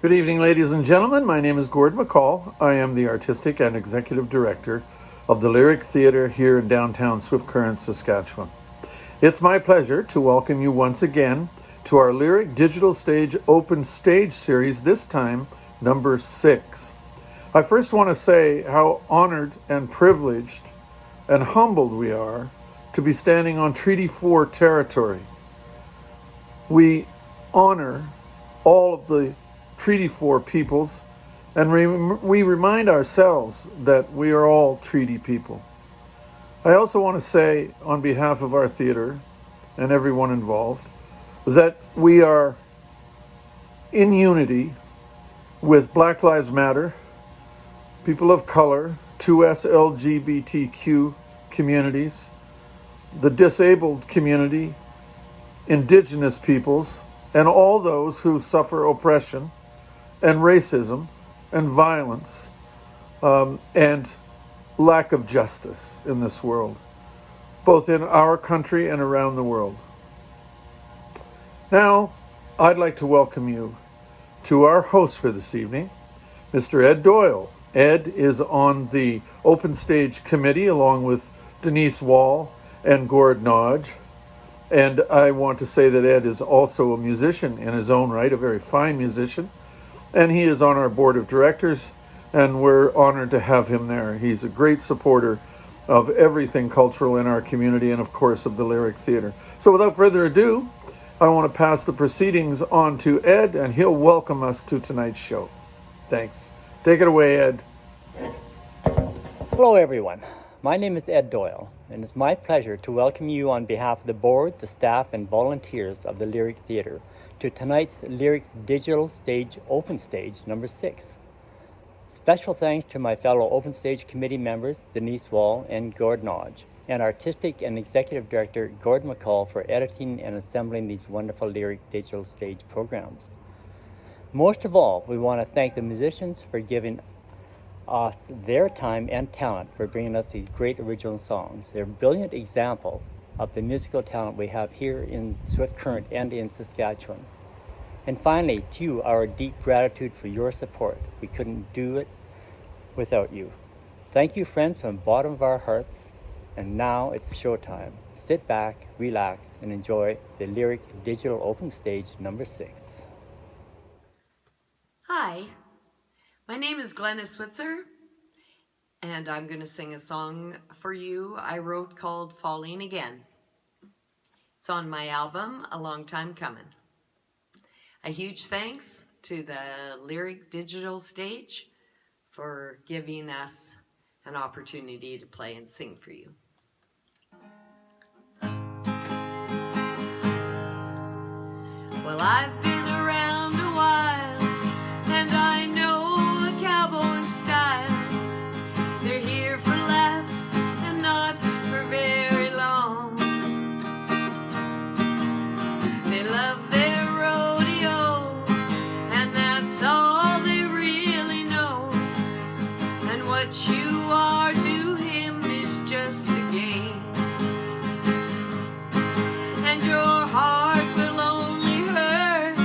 Good evening, ladies and gentlemen. My name is Gord McCall. I am the Artistic and Executive Director of the Lyric Theatre here in downtown Swift Current, Saskatchewan. It's my pleasure to welcome you once again to our Lyric Digital Stage Open Stage Series, this time number 6. I first want to say how honored and privileged and humbled we are to be standing on Treaty 4 territory. We honor all of the Treaty 4 peoples, and we remind ourselves that we are all treaty people. I also want to say, on behalf of our theater and everyone involved, that we are in unity with Black Lives Matter, people of color, 2S LGBTQ communities, the disabled community, Indigenous peoples, and all those who suffer oppression and racism and violence and lack of justice in this world, both in our country and around the world. Now, I'd like to welcome you to our host for this evening, Mr. Ed Doyle. Ed is on the Open Stage Committee along with Denise Wall and Gord Nodge. And I want to say that Ed is also a musician in his own right, a very fine musician. And he is on our board of directors, and we're honored to have him there. He's a great supporter of everything cultural in our community and, of course, of the Lyric Theatre. So without further ado, I want to pass the proceedings on to Ed, and he'll welcome us to tonight's show. Thanks. Take it away, Ed. Hello, everyone. My name is Ed Doyle, and it's my pleasure to welcome you on behalf of the board, the staff, and volunteers of the Lyric Theatre to tonight's Lyric Digital Stage Open Stage number 6. Special thanks to my fellow Open Stage Committee members, Denise Wall and Gord Nodge, and Artistic and Executive Director Gord McCall for editing and assembling these wonderful Lyric Digital Stage programs. Most of all, we want to thank the musicians for giving us their time and talent for bringing us these great original songs. They're a brilliant example of the musical talent we have here in Swift Current and in Saskatchewan. And finally, to you, our deep gratitude for your support. We couldn't do it without you. Thank you, friends, from the bottom of our hearts. And now it's showtime. Sit back, relax, and enjoy the Lyric Digital Open Stage number 6. Hi, my name is Glenna Switzer, and I'm going to sing a song for you I wrote called Falling Again. It's on my album, A Long Time Coming. A huge thanks to the Lyric Digital Stage for giving us an opportunity to play and sing for you. Well, I've been around a while, and I know the cowboy style. They're here for laughs and not for very long. They love their rodeo, and that's all they really know. And what you are to him is just a game. And your heart will only hurt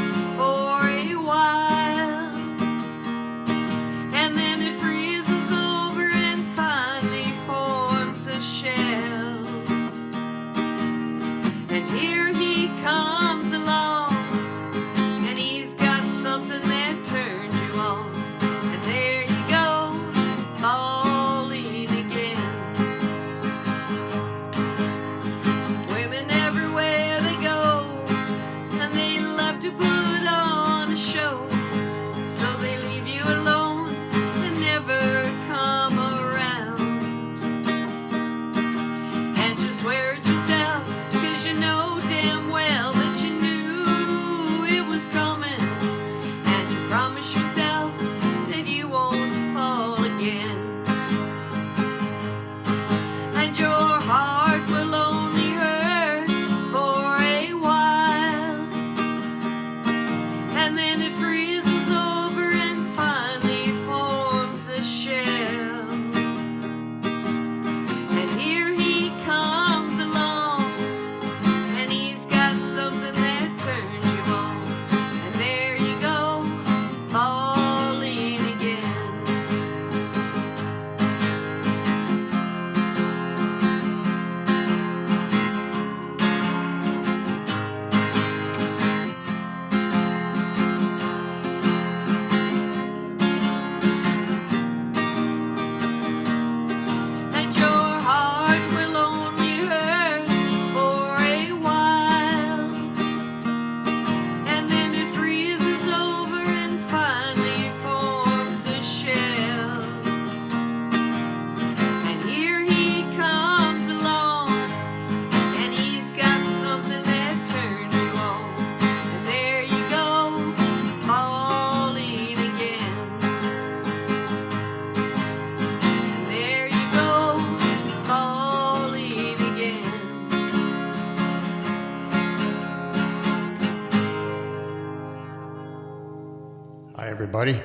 everybody.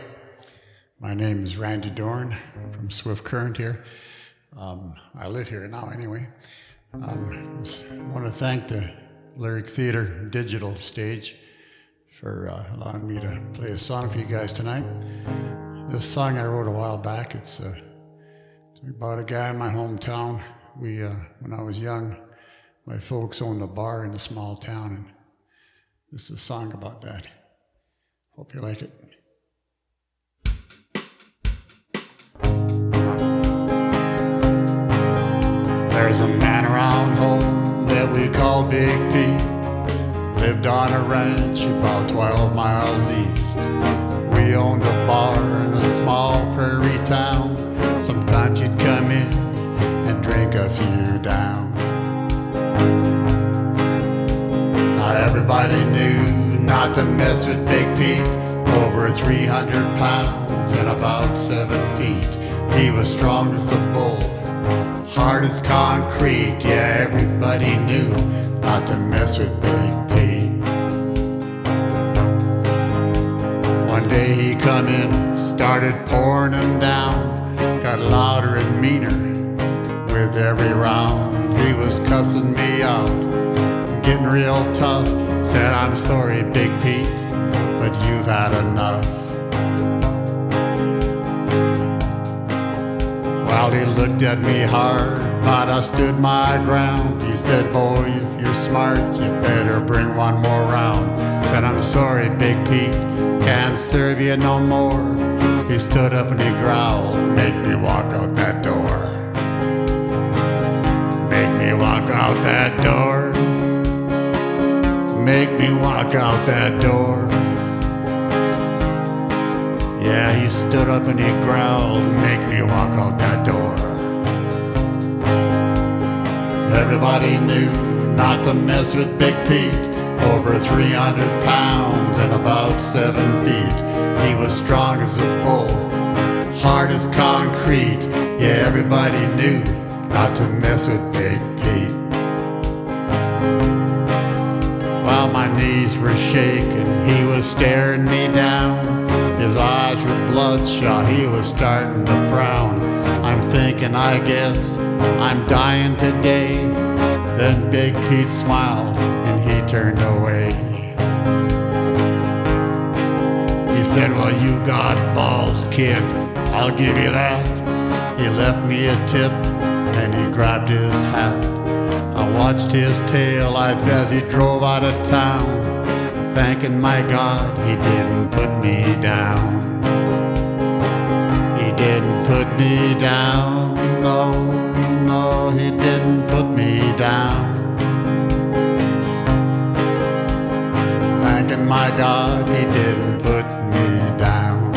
My name is Randy Dorn from Swift Current here. I live here now anyway. I want to thank the Lyric Theater digital stage for allowing me to play a song for you guys tonight. This song I wrote a while back. It's about a guy in my hometown. When I was young, my folks owned a bar in a small town, and this is a song about that. Hope you like it. There's a man around home that we call Big Pete. Lived on a ranch about 12 miles east. We owned a bar in a small prairie town. Sometimes you'd come in and drink a few down. Now everybody knew not to mess with Big Pete. Over 300 pounds and about 7 feet. He was strong as a bull, hard as concrete. Yeah, everybody knew not to mess with Big Pete. One day he come in, started pouring them down. Got louder and meaner with every round. He was cussing me out, getting real tough. Said, I'm sorry, Big Pete, but you've had enough. Well, he looked at me hard, but I stood my ground. He said, boy, if you're smart, you better bring one more round. Said, I'm sorry, Big Pete, can't serve you no more. He stood up and he growled, make me walk out that door. Make me walk out that door. Make me walk out that door. Yeah, he stood up and he growled, make me walk out that door. Everybody knew not to mess with Big Pete. Over 300 pounds and about 7 feet. He was strong as a bull, hard as concrete. Yeah, everybody knew not to mess with Big Pete. While my knees were shaking, he was staring me down. His eyes were bloodshot, he was starting to frown. I'm thinking, I guess I'm dying today. Then Big Pete smiled and he turned away. He said, well, you got balls, kid, I'll give you that. He left me a tip and he grabbed his hat. I watched his taillights as he drove out of town, thanking my God he didn't put me down. He didn't put me down, no, no, he didn't put me down. Thanking my God he didn't put me down.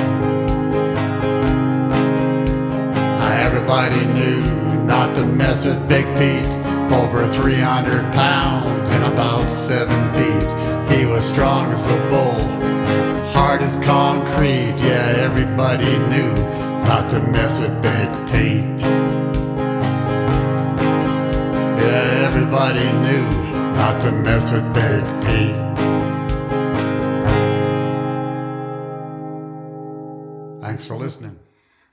Everybody knew not to mess with Big Pete. Over 300 pounds and about 7 feet. He was strong as a bull, hard as concrete. Yeah, everybody knew not to mess with Big Pete. Yeah, everybody knew not to mess with Big Pete. Thanks for listening.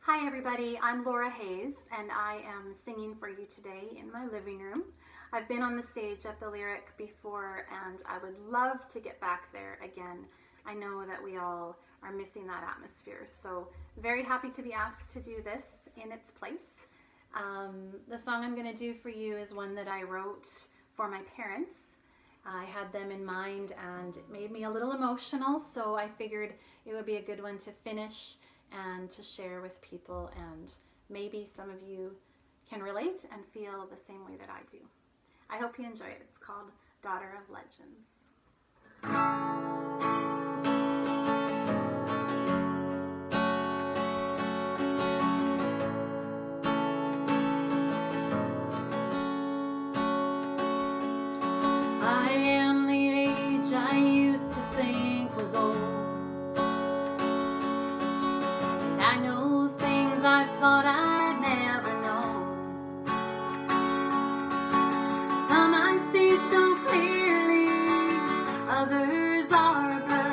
Hi everybody, I'm Laura Hayes and I am singing for you today in my living room. I've been on the stage at the Lyric before and I would love to get back there again. I know that we all are missing that atmosphere, so very happy to be asked to do this in its place. The song I'm going to do for you is one that I wrote for my parents. I had them in mind and it made me a little emotional, so I figured it would be a good one to finish and to share with people, and maybe some of you can relate and feel the same way that I do. I hope you enjoy it. It's called Daughter of Legends. I am the age I used to think was old. I know things I thought I'd never know. Some I see so clearly, others are blurred.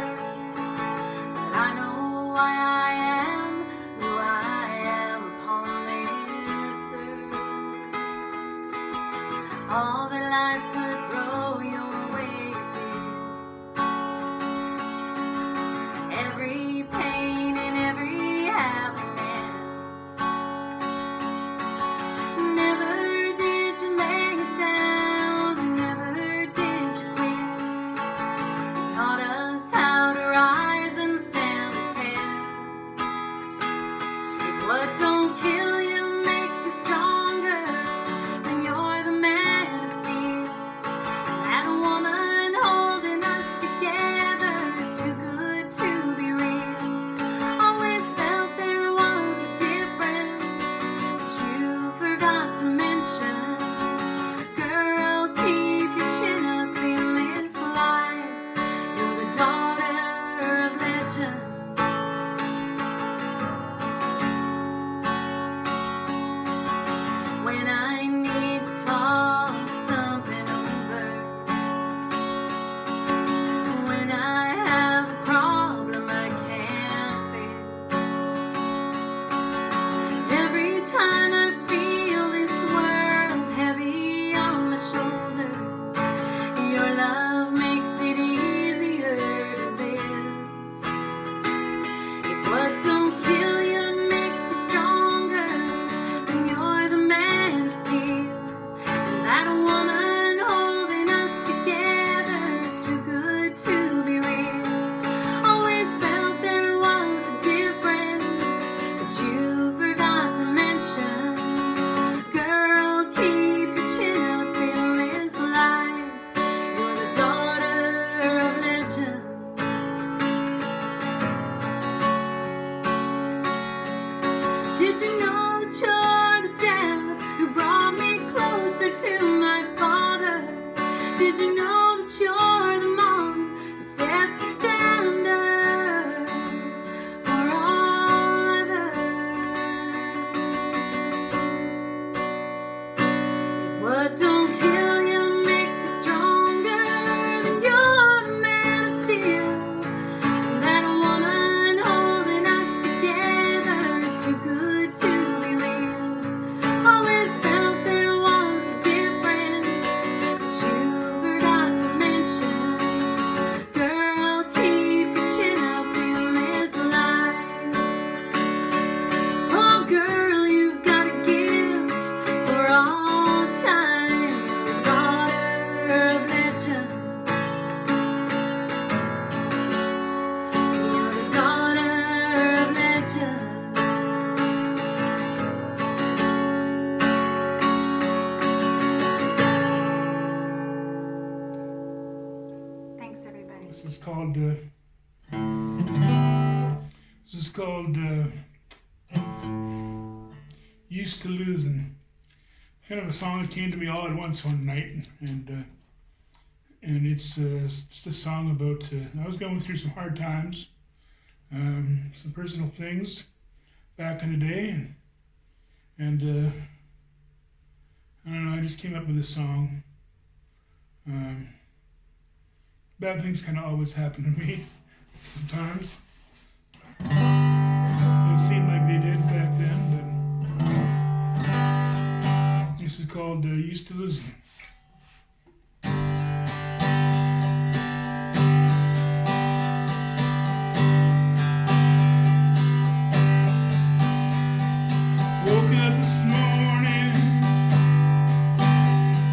did you know that you're the mom who sets the standard for all others? If what don't kill you makes you stronger, then you're the man of steel. And that woman holding us together is too good to be real. Always felt there was a difference that you forgot to mention. Girl, keep your chin up in this life. Oh, girl, you've got a gift for all time. You're the daughter of legends. You're the daughter of legends. Thanks, everybody. This is called Used to Losing. Kind of a song that came to me all at once one night, and it's just a song about I was going through some hard times, some personal things back in the day, and I don't know, I just came up with this song. Bad things kind of always happen to me sometimes. It seemed like they did back then, but this is called Used to Losing. Woke up this morning,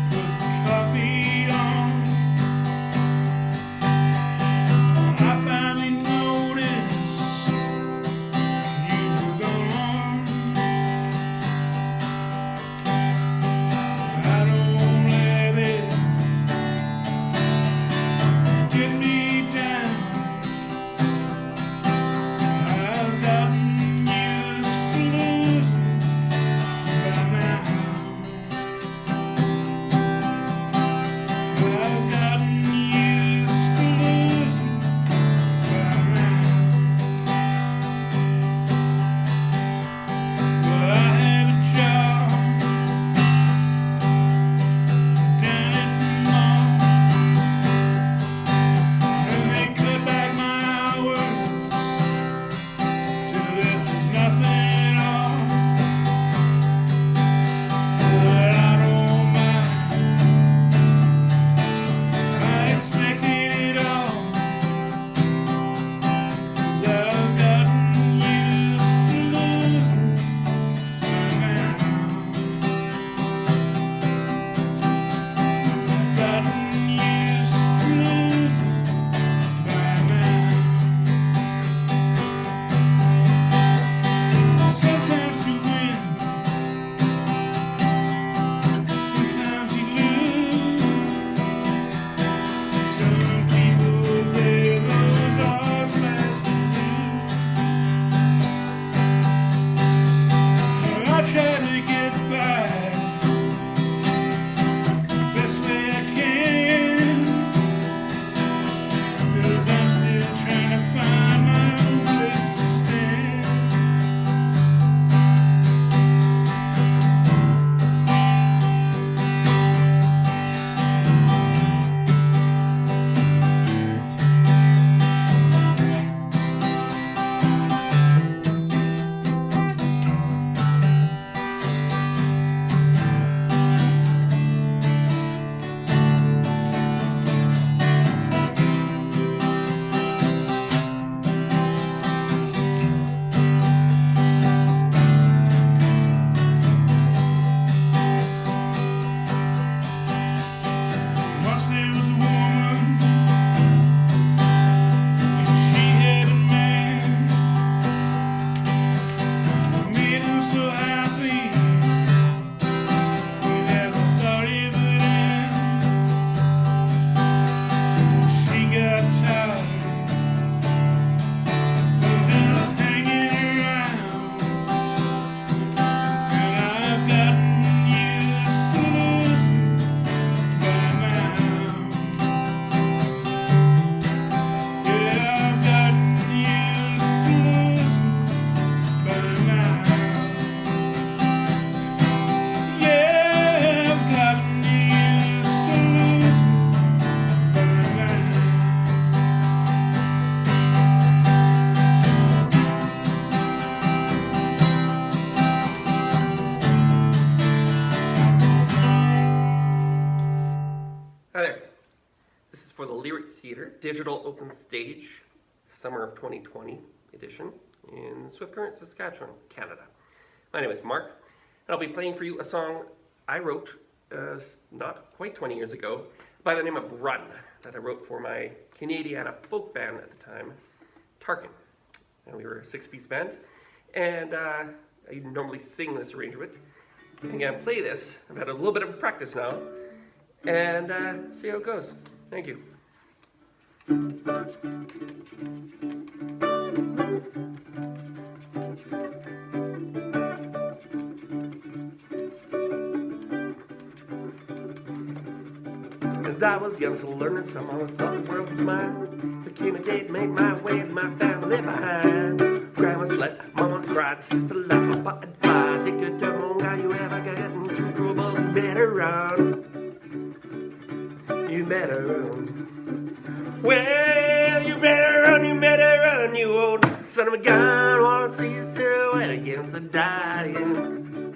put the coffee on. I finally noticed you were gone. I don't let it get me down. I've gotten used to losing by now. I've gotten used to losing by now. Well, I had a job down at the mall, and they cut back my hours till there was nothing at all. But I don't mind This is for the Lyric Theatre, Digital Open Stage, Summer of 2020 edition in Swift Current, Saskatchewan, Canada. My name is Mark, and I'll be playing for you a song I wrote not quite 20 years ago by the name of Run, that I wrote for my Canadiana folk band at the time, Tarkin. And we were a 6-piece band, and I normally sing this arrangement. I'm going to play this. I've had a little bit of practice now, and see how it goes. Thank you. As I was young, so learning some, I always thought the world was mine. Became a date, made my way, and my family behind. Grandma slept, mama cried, sister laughed, papa advised. It could turn on how you ever get into trouble. You better run. You better run. Well, you better run, you old son of a gun. Wanna see you silhouette against the dying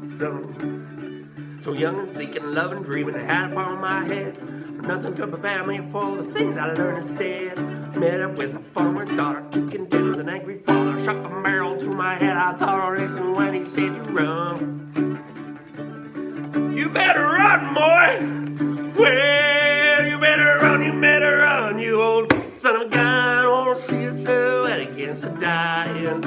sun. So young and seeking, love and dreaming, I had upon my head. Nothing could prepare me for the things I learned instead. Met up with a farmer daughter to contend with an angry father. Shot the barrel to my head, I thought I'd listen when he said to run. You better run, boy. Well, you better run, you old son of a gun. Wanna see you silhouette against the dying.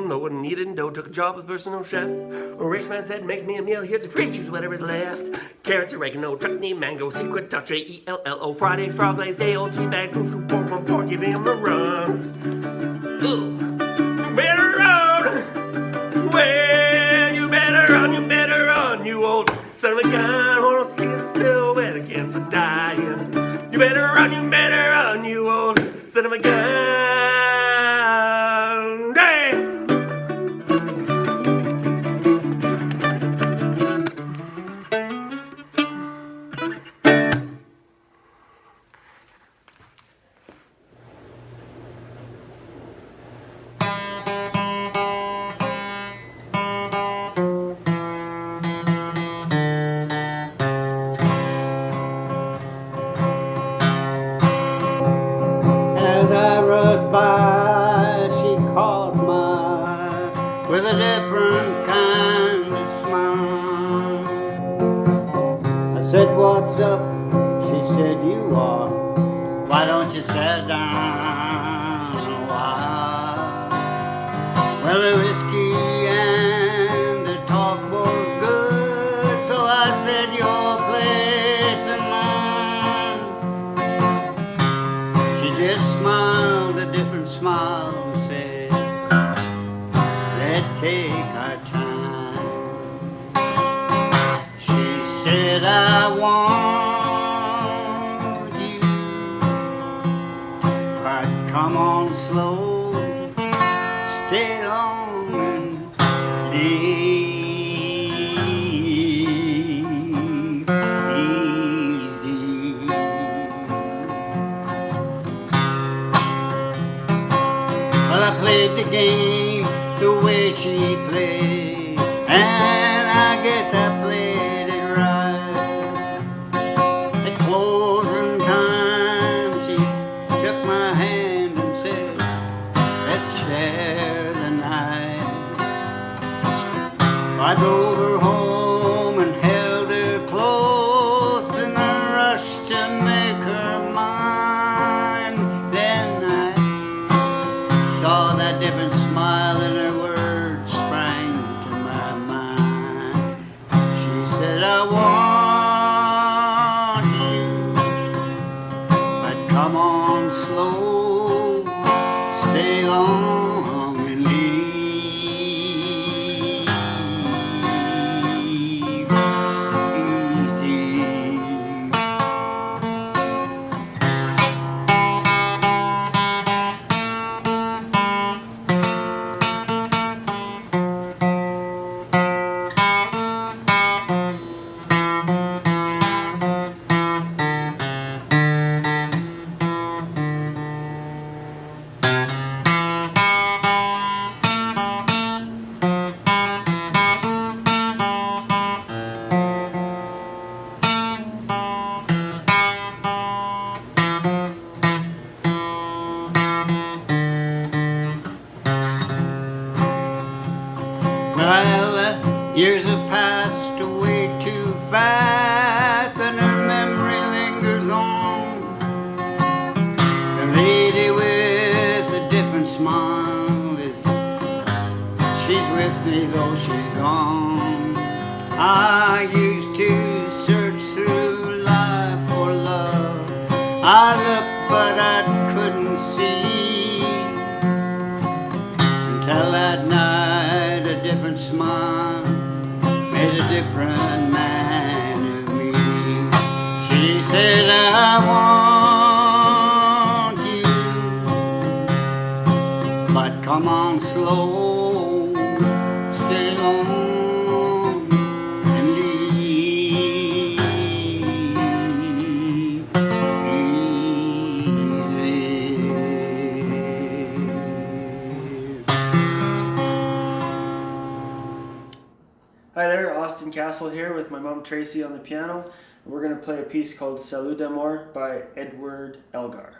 No one needed dough, took a job with personal chef. A rich man said, make me a meal, here's the fridge juice, whatever's left. Carrots, oregano, chutney, mango, secret touch, A-E-L-L-O, fried eggs, frog legs, day-old tea bags, no soup, pork, on fork, give him a run. You better run. Well, you better run, you old son of a gun. Wanna see a silhouette against the dying. You better run, you old son of a gun. As I rushed by, she caught my eye with a different kind of smile. I said, what's up? She said, you are. Why don't you sit down a while? Well, the whiskey and the talk was good, so I said, your place and mine. She just smiled a different smile and said, let's take our time. She said, I want you, but come on slow, stay long and live easy. Well, I played the game the way she played, and I guess I played it right. At closing time, she took my hand and said, let's share the night. I drove her home and held her close in a rush to make her mine. Then I saw that different smile and her words sprang to my mind. She said, I want you, but come on slow, stay long and leave easy. Years have passed away too fast, and her memory lingers on. The lady with a different smile is, she's with me though she's gone. I used to search through life for love. I looked but I couldn't see, until that night a different smile made a different man of me. She said, I want you, but come on slow, stay long and leave easy. Hi there, Austin Castle here with my mom Tracy on the piano. And we're going to play a piece called Salut d'amour by Edward Elgar.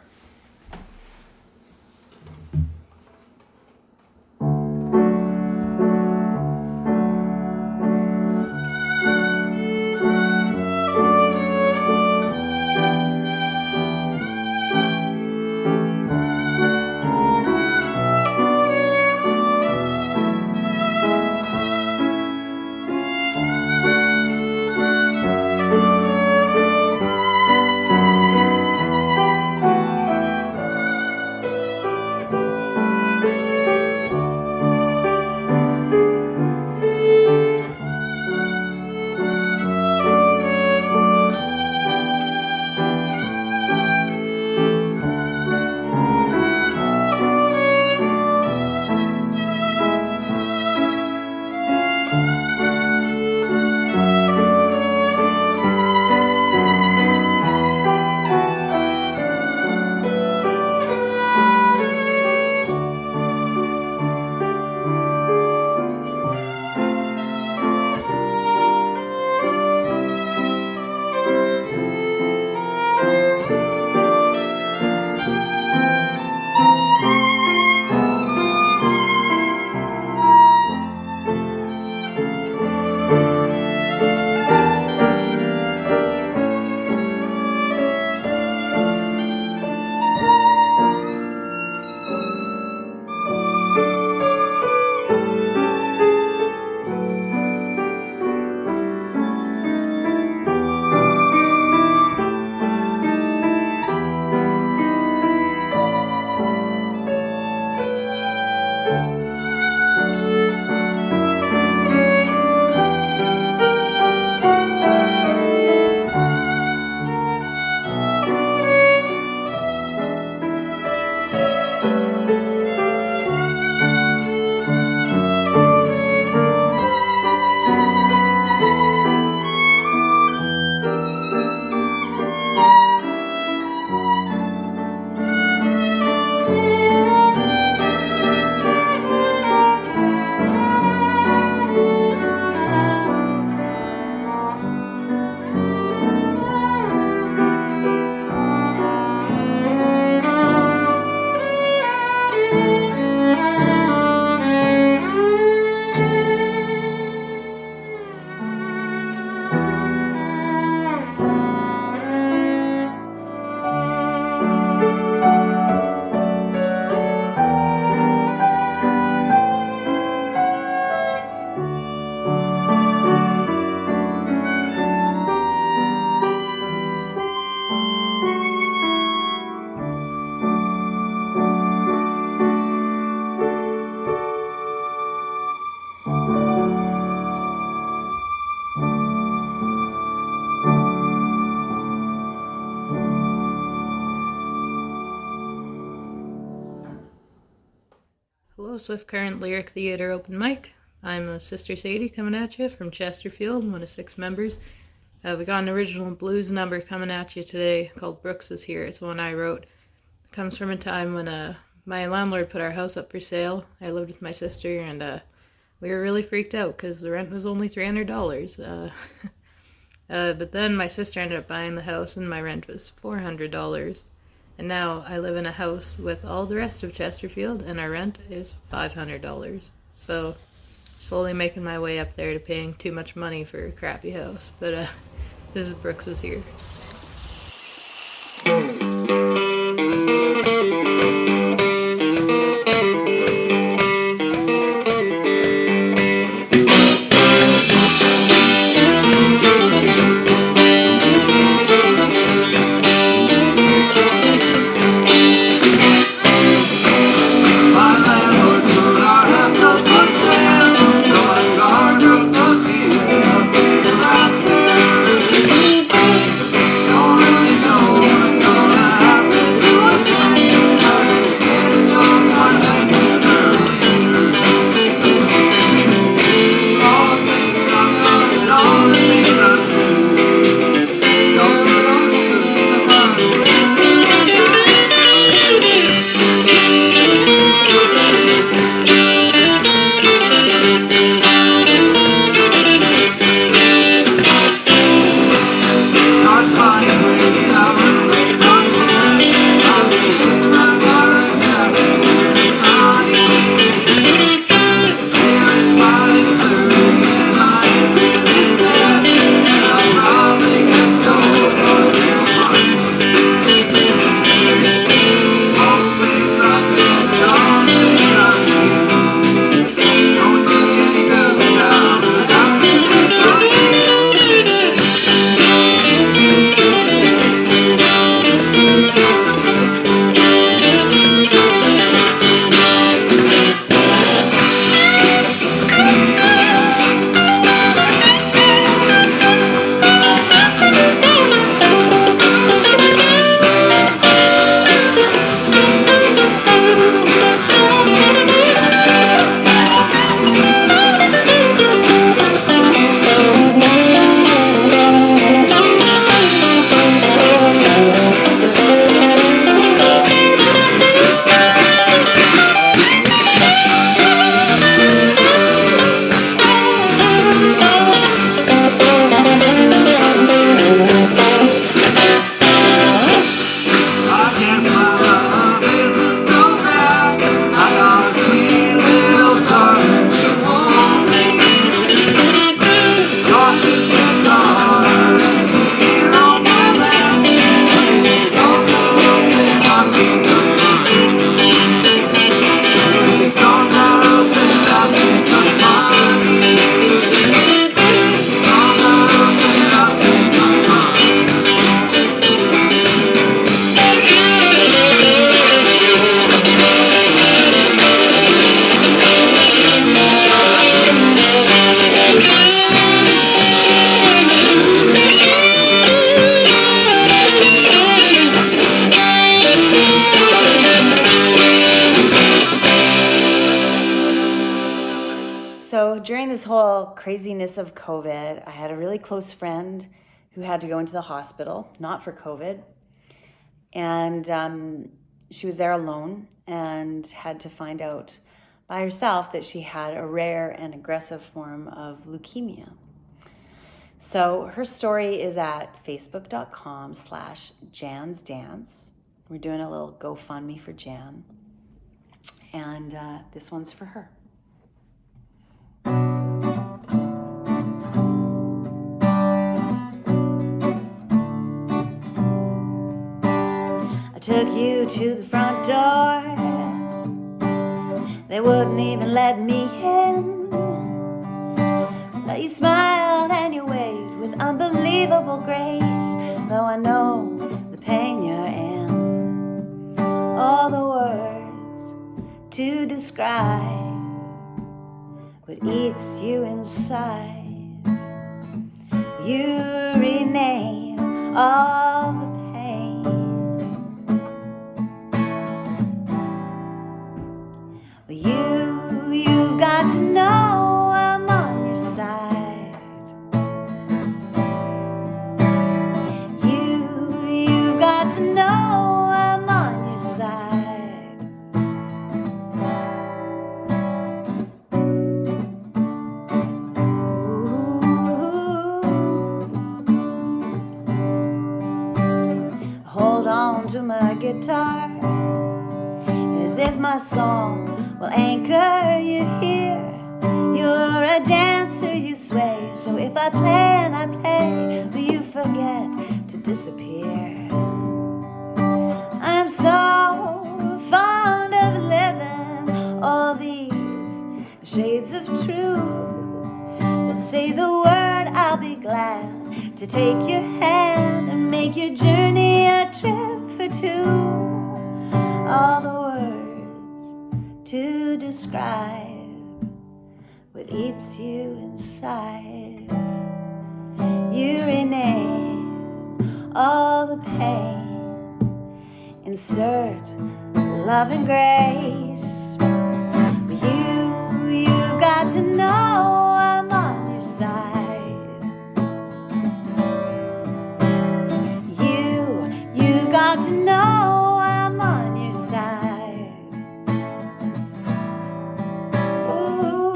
Hello, Swift Current Lyric Theatre Open Mic. I'm Sister Sadie coming at you from Chesterfield, one of 6 members. We got an original blues number coming at you today called Brooks Is Here. It's one I wrote. It comes from a time when my landlord put our house up for sale. I lived with my sister and we were really freaked out because the rent was only $300. But then my sister ended up buying the house and my rent was $400. And now I live in a house with all the rest of Chesterfield and our rent is $500. So slowly making my way up there to paying too much money for a crappy house. But this is Brooks Was Here. So during this whole craziness of COVID, I had a really close friend who had to go into the hospital, not for COVID. And she was there alone and had to find out by herself that she had a rare and aggressive form of leukemia. So her story is at facebook.com/Jan'sDance. We're doing a little GoFundMe for Jan. And this one's for her. I took you to the front door. They wouldn't even let me in. But you smiled and you waved with unbelievable grace. Though I know the pain you're in, all the words to describe what eats you inside. You rename all the pain. Well, you've got to know I'm on your side. You've got to know I'm on your side. Ooh. Hold on to my guitar as if my song will anchor you here. You're I play and I play, but you forget to disappear. I'm so fond of living all these shades of truth. But say the word, I'll be glad to take your hand and make your journey a trip for two. All the words to describe what eats you inside. You rename all the pain, insert love and grace. But you've got to know I'm on your side. You've got to know I'm on your side. Ooh.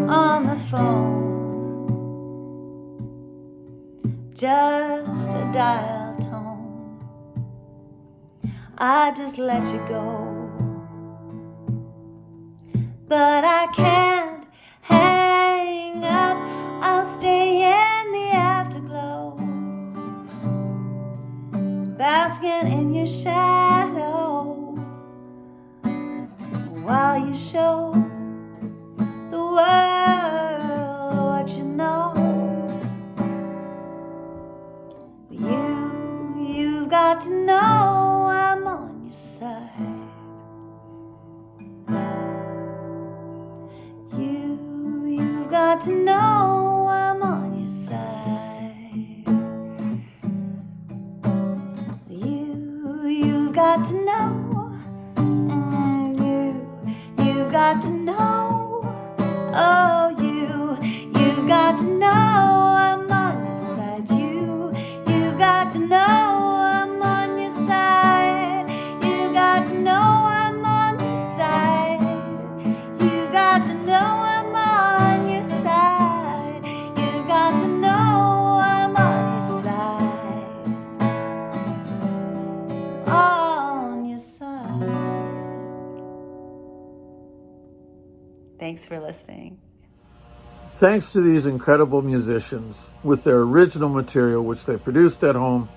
On the phone, just a dial tone, I just let you go. But I can't hang up, I'll stay in the afterglow, basking in your shadow, while you show the world what you know. You've got to know I'm on your side. You've got to know I'm on your side. You've got to know. You've got to know. Oh, you've got to know I'm on your side. You've got to know I'm on your side. You've got to know I'm on your side. You've got to know I'm on your side. You've got to know I'm on your side. On your side. Thanks for listening. Thanks to these incredible musicians with their original material, which they produced at home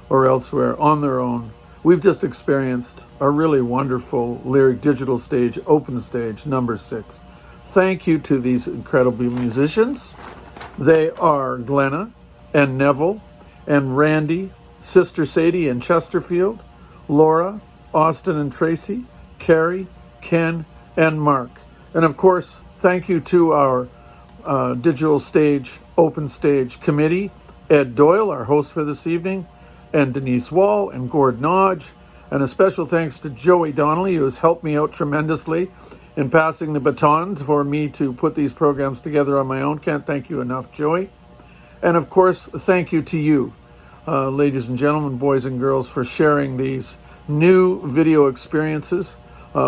or elsewhere on their own, we've just experienced a really wonderful Lyric Digital Stage Open Stage number 6. Thank you to these incredible musicians. They are Glenna and Neville and Randy, Sister Sadie and Chesterfield, Laura, Austin and Tracy, Carrie, Ken, and Mark. And of course, thank you to our Digital Stage Open Stage Committee, Ed Doyle, our host for this evening, and Denise Wall and Gord Nodge. And a special thanks to Joey Donnelly, who has helped me out tremendously in passing the baton for me to put these programs together on my own. Can't thank you enough, Joey. And of course, thank you to you, ladies and gentlemen, boys and girls, for sharing these new video experiences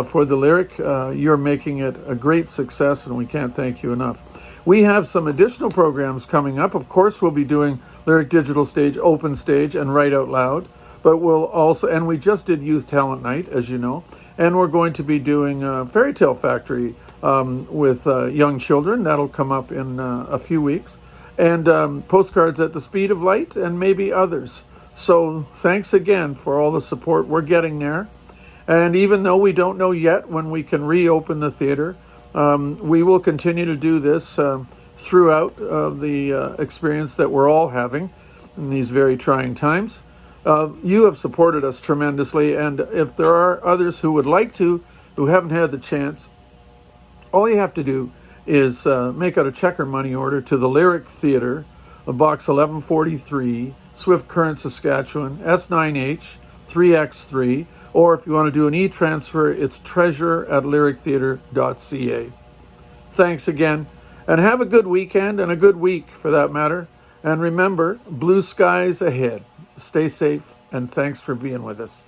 for the Lyric. You're making it a great success, and we can't thank you enough. We have some additional programs coming up. Of course, we'll be doing Lyric Digital Stage Open Stage and Write Out Loud, but we'll also, and we just did Youth Talent Night, as you know, and we're going to be doing Fairy Tale Factory with young children. That'll come up in a few weeks, and Postcards at the Speed of Light, and maybe others. So thanks again for all the support. We're getting there. And even though we don't know yet when we can reopen the theater, we will continue to do this throughout the experience that we're all having in these very trying times. You have supported us tremendously, and if there are others who would like to, who haven't had the chance, all you have to do is make out a check or money order to the Lyric Theatre, Box 1143, Swift Current, Saskatchewan, S9H 3X3, or if you want to do an e-transfer, it's treasure@lyrictheatre.ca. Thanks again, and have a good weekend and a good week for that matter. And remember, blue skies ahead. Stay safe, and thanks for being with us.